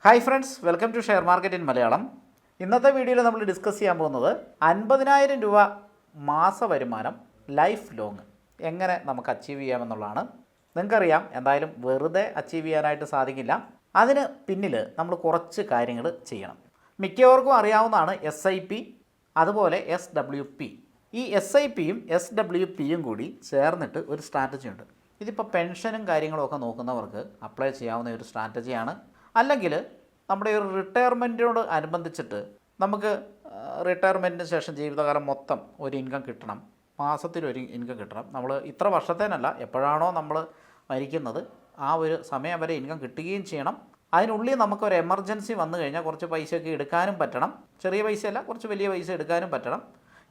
Hi friends, welcome to share market in Malayalam. ഇന്നത്തെ വീഡിയോയിൽ നമ്മൾ ഡിസ്കസ് ചെയ്യാൻ പോകുന്നത് 50,000 രൂപ മാസ വരുമാനം ലൈഫ് ലോങ് എങ്ങനെ നമുക്ക് അച്ചീവ് ചെയ്യാമെന്നുള്ളതാണ്. നിങ്ങൾക്കറിയാം, എന്തായാലും വെറുതെ അച്ചീവ് ചെയ്യാനായിട്ട് സാധിക്കില്ല. അതിന് പിന്നിൽ നമ്മൾ കുറച്ച് കാര്യങ്ങൾ ചെയ്യണം. മിക്കവർക്കും അറിയാവുന്നതാണ് SIP, അതുപോലെ SWP. ഈ SIPയും SWPയും കൂടി ചേർന്നിട്ട് ഒരു സ്ട്രാറ്റജി ഉണ്ട്. ഇതിപ്പോൾ പെൻഷനും കാര്യങ്ങളൊക്കെ നോക്കുന്നവർക്ക് അപ്ലൈ ചെയ്യാവുന്ന ഒരു സ്ട്രാറ്റജിയാണ്. അല്ലെങ്കിൽ നമ്മുടെ ഒരു റിട്ടയർമെൻറ്റിനോട് അനുബന്ധിച്ചിട്ട് നമുക്ക് റിട്ടയർമെൻറ്റിന് ശേഷം ജീവിതകാലം മൊത്തം ഒരു ഇൻകം കിട്ടണം, മാസത്തിലൊരു ഇൻകം കിട്ടണം. നമ്മൾ ഇത്ര വർഷത്തേനല്ല, എപ്പോഴാണോ നമ്മൾ മരിക്കുന്നത് ആ ഒരു സമയം വരെ ഇൻകം കിട്ടുകയും ചെയ്യണം. അതിനുള്ളിൽ നമുക്കൊരു എമർജൻസി വന്നു കഴിഞ്ഞാൽ കുറച്ച് പൈസയൊക്കെ എടുക്കാനും പറ്റണം. ചെറിയ പൈസയല്ല, കുറച്ച് വലിയ പൈസ എടുക്കാനും പറ്റണം.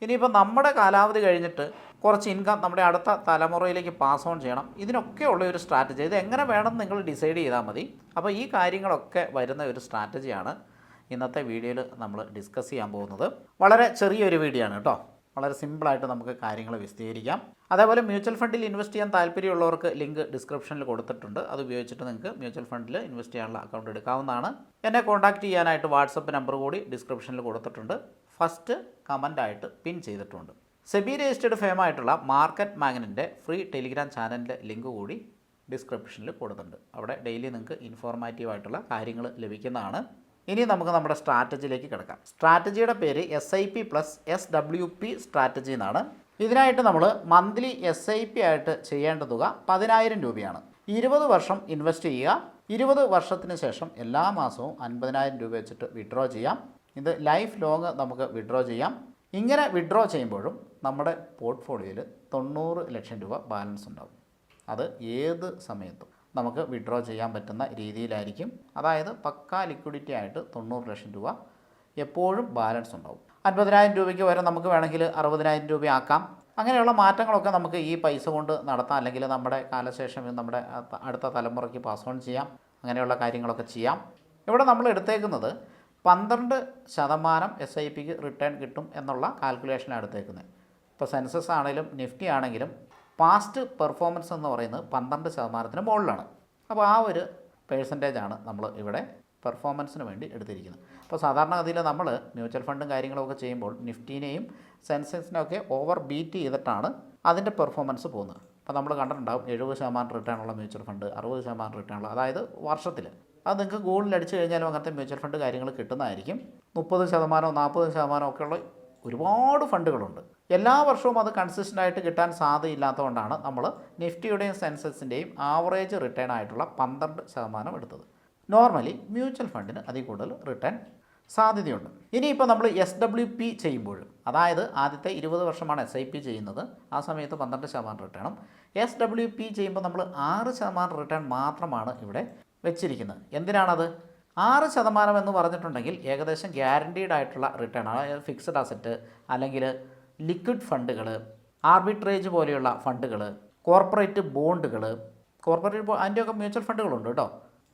ഇനിയിപ്പോൾ നമ്മുടെ കാലാവധി കഴിഞ്ഞിട്ട് കുറച്ച് ഇൻകം നമ്മുടെ അടുത്ത തലമുറയിലേക്ക് പാസ് ഓൺ ചെയ്യണം. ഇതിനൊക്കെയുള്ള ഒരു സ്ട്രാറ്റജി. ഇത് എങ്ങനെ വേണം നിങ്ങൾ ഡിസൈഡ് ചെയ്താൽ മതി. അപ്പോൾ ഈ കാര്യങ്ങളൊക്കെ വരുന്ന ഒരു സ്ട്രാറ്റജിയാണ് ഇന്നത്തെ വീഡിയോയിൽ നമ്മൾ ഡിസ്കസ് ചെയ്യാൻ പോകുന്നത്. വളരെ ചെറിയൊരു വീഡിയോ ആണ് കേട്ടോ. വളരെ സിമ്പിളായിട്ട് നമുക്ക് കാര്യങ്ങൾ വിശദീകരിക്കാം. അതേപോലെ മ്യൂച്വൽ ഫണ്ടിൽ ഇൻവെസ്റ്റ് ചെയ്യാൻ താല്പര്യമുള്ളവർക്ക് ലിങ്ക് ഡിസ്ക്രിപ്ഷനിൽ കൊടുത്തിട്ടുണ്ട്. അത് ഉപയോഗിച്ചിട്ട് നിങ്ങൾക്ക് മ്യൂച്വൽ ഫണ്ടിൽ ഇൻവെസ്റ്റ് ചെയ്യാനുള്ള അക്കൗണ്ട് എടുക്കാവുന്നതാണ്. എന്നെ കോൺടാക്റ്റ് ചെയ്യാനായിട്ട് വാട്സപ്പ് നമ്പർ കൂടി ഡിസ്ക്രിപ്ഷനിൽ കൊടുത്തിട്ടുണ്ട്. ഫസ്റ്റ് കമൻ്റായിട്ട് പിൻ ചെയ്തിട്ടുണ്ട്. സെബി രജിസ്റ്റേർഡ് ഫേമായിട്ടുള്ള മാർക്കറ്റ് മാഗ്നറ്റിൻ്റെ ഫ്രീ ടെലിഗ്രാം ചാനലിൻ്റെ ലിങ്ക് കൂടി ഡിസ്ക്രിപ്ഷനിൽ കൊടുത്തിട്ടുണ്ട്. അവിടെ ഡെയിലി നിങ്ങൾക്ക് ഇൻഫോർമാറ്റീവായിട്ടുള്ള കാര്യങ്ങൾ ലഭിക്കുന്നതാണ്. ഇനി നമുക്ക് നമ്മുടെ സ്ട്രാറ്റജിയിലേക്ക് കിടക്കാം. സ്ട്രാറ്റജിയുടെ പേര് SIP പ്ലസ് SWP സ്ട്രാറ്റജി എന്നാണ്. ഇതിനായിട്ട് നമ്മൾ മന്ത്ലി SIP ആയിട്ട് ചെയ്യേണ്ട തുക 10,000 രൂപയാണ്. 20 വർഷം ഇൻവെസ്റ്റ് ചെയ്യുക. 20 വർഷത്തിന് ശേഷം എല്ലാ മാസവും 50,000 രൂപ വെച്ചിട്ട് വിഡ്രോ ചെയ്യാം. ഇത് ലൈഫ് ലോങ് നമുക്ക് വിഡ്രോ ചെയ്യാം. ഇങ്ങനെ വിഡ്രോ ചെയ്യുമ്പോഴും നമ്മുടെ പോർട്ട്ഫോളിയോയിൽ 90 ലക്ഷം രൂപ ബാലൻസ് ഉണ്ടാകും. അത് ഏത് സമയത്തും നമുക്ക് വിഡ്രോ ചെയ്യാൻ പറ്റുന്ന രീതിയിലായിരിക്കും. അതായത് പക്കാ ലിക്വിഡിറ്റി ആയിട്ട് 90 ലക്ഷം രൂപ എപ്പോഴും ബാലൻസ് ഉണ്ടാവും. 50,000 രൂപയ്ക്ക് വരെ നമുക്ക് വേണമെങ്കിൽ 60,000 രൂപ ആക്കാം. അങ്ങനെയുള്ള മാറ്റങ്ങളൊക്കെ നമുക്ക് ഈ പൈസ കൊണ്ട് നടത്താം. അല്ലെങ്കിൽ നമ്മുടെ കാലശേഷം നമ്മുടെ അടുത്ത തലമുറയ്ക്ക് പാസ് ഓൺ ചെയ്യാം. അങ്ങനെയുള്ള കാര്യങ്ങളൊക്കെ ചെയ്യാം. ഇവിടെ നമ്മൾ എടുത്തേക്കുന്നത് 12% SIPക്ക് റിട്ടേൺ കിട്ടും എന്നുള്ള കാൽക്കുലേഷനാണ് എടുത്തേക്കുന്നത്. ഇപ്പോൾ സെൻസസ് ആണെങ്കിലും നിഫ്റ്റി ആണെങ്കിലും പാസ്റ്റ് പെർഫോമൻസ് എന്ന് പറയുന്നത് 12% മുകളിലാണ്. അപ്പോൾ ആ ഒരു പേഴ്സൻറ്റേജാണ് നമ്മൾ ഇവിടെ പെർഫോമൻസിന് വേണ്ടി എടുത്തിരിക്കുന്നത്. അപ്പോൾ സാധാരണഗതിയിൽ നമ്മൾ മ്യൂച്വൽ ഫണ്ടും കാര്യങ്ങളൊക്കെ ചെയ്യുമ്പോൾ നിഫ്റ്റീനെയും സെൻസെക്സിനെയൊക്കെ ഓവർ ബീറ്റ് ചെയ്തിട്ടാണ് അതിൻ്റെ പെർഫോമൻസ് പോകുന്നത്. അപ്പോൾ നമ്മൾ കണ്ടിട്ടുണ്ടാകും 70% റിട്ടേണുള്ള മ്യൂച്വൽ ഫണ്ട്, 60% റിട്ടേണുള്ള, അതായത് വർഷത്തിൽ. അത് നിങ്ങൾക്ക് ഗൂഗിളിൽ അടിച്ചു കഴിഞ്ഞാലും അങ്ങനത്തെ മ്യൂച്വൽ ഫണ്ട് കാര്യങ്ങൾ കിട്ടുന്നതായിരിക്കും. 30%, 40% ഒക്കെയുള്ള ഒരുപാട് ഫണ്ടുകളുണ്ട്. എല്ലാ വർഷവും അത് കൺസിസ്റ്റൻ്റ് ആയിട്ട് കിട്ടാൻ സാധ്യതയില്ലാത്തതുകൊണ്ടാണ് നമ്മൾ നിഫ്റ്റിയുടെയും സെൻസെക്സിൻ്റെയും ആവറേജ് റിട്ടേൺ ആയിട്ടുള്ള 12% എടുത്തത്. നോർമലി മ്യൂച്വൽ ഫണ്ടിന് അതിൽ കൂടുതൽ റിട്ടേൺ സാധ്യതയുണ്ട്. ഇനിയിപ്പോൾ നമ്മൾ SWP ചെയ്യുമ്പോഴും, അതായത് ആദ്യത്തെ 20 വർഷമാണ് SIP ചെയ്യുന്നത്, ആ സമയത്ത് 12% റിട്ടേണും. SWP ചെയ്യുമ്പോൾ നമ്മൾ 6% റിട്ടേൺ മാത്രമാണ് ഇവിടെ വെച്ചിരിക്കുന്നത്. എന്തിനാണത്? 6% എന്ന് പറഞ്ഞിട്ടുണ്ടെങ്കിൽ ഏകദേശം ഗ്യാരണ്ടീഡ് ആയിട്ടുള്ള റിട്ടേൺ, അതായത് ഫിക്സഡ് അസറ്റ് അല്ലെങ്കിൽ ലിക്വിഡ് ഫണ്ടുകൾ, ആർബിട്രേജ് പോലെയുള്ള ഫണ്ടുകൾ, കോർപ്പറേറ്റ് ബോണ്ടുകൾ, അതിൻ്റെയൊക്കെ മ്യൂച്വൽ ഫണ്ടുകളുണ്ട് കേട്ടോ.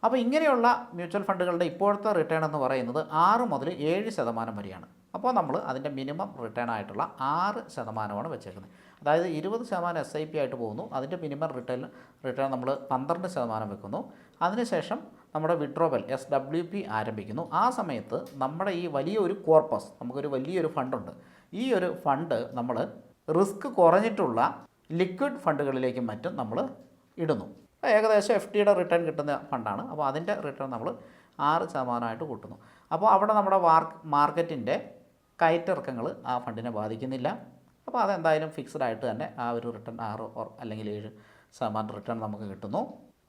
അപ്പോൾ ഇങ്ങനെയുള്ള മ്യൂച്വൽ ഫണ്ടുകളുടെ ഇപ്പോഴത്തെ റിട്ടേൺ എന്ന് പറയുന്നത് 6 മുതൽ 7% വരെയാണ്. അപ്പോൾ നമ്മൾ അതിൻ്റെ മിനിമം റിട്ടേൺ ആയിട്ടുള്ള 6% വെച്ചേക്കുന്നത്. അതായത് 20% SIP ആയിട്ട് പോകുന്നു. അതിൻ്റെ മിനിമം റിട്ടേൺ നമ്മൾ 12% വെക്കുന്നു. അതിനുശേഷം നമ്മുടെ വിഡ്രോവൽ SWP ആരംഭിക്കുന്നു. ആ സമയത്ത് നമ്മുടെ ഈ വലിയൊരു കോർപ്പസ്, നമുക്കൊരു വലിയൊരു ഫണ്ടുണ്ട്. ഈ ഒരു ഫണ്ട് നമ്മൾ റിസ്ക് കുറഞ്ഞിട്ടുള്ള ലിക്വിഡ് ഫണ്ടുകളിലേക്കും മറ്റും നമ്മൾ ഇടുന്നു. ഏകദേശം FDയുടെ റിട്ടേൺ കിട്ടുന്ന ഫണ്ടാണ്. അപ്പോൾ അതിൻ്റെ റിട്ടേൺ നമ്മൾ 6% കൂട്ടുന്നു. അപ്പോൾ അവിടെ നമ്മുടെ മാർക്കറ്റിൻ്റെ കയറ്റിറക്കങ്ങൾ ആ ഫണ്ടിനെ ബാധിക്കുന്നില്ല. അപ്പോൾ അതെന്തായാലും ഫിക്സഡ് ആയിട്ട് തന്നെ ആ ഒരു റിട്ടേൺ 6 അല്ലെങ്കിൽ 7% റിട്ടേൺ നമുക്ക് കിട്ടുന്നു.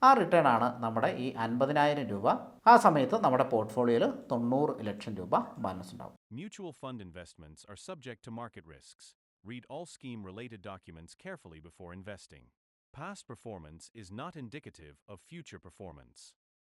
ആ റിട്ടേൺ ആണ് നമ്മുടെ ഈ 50,000 രൂപ. ആ സമയത്ത് നമ്മുടെ പോർട്ട്ഫോളിയോയിൽ 90 ലക്ഷം രൂപ ബാലൻസ് ഉണ്ടാവും. Mutual fund investments are subject to market risks. Read all scheme-related documents carefully before investing. Past performance is not indicative of future performance.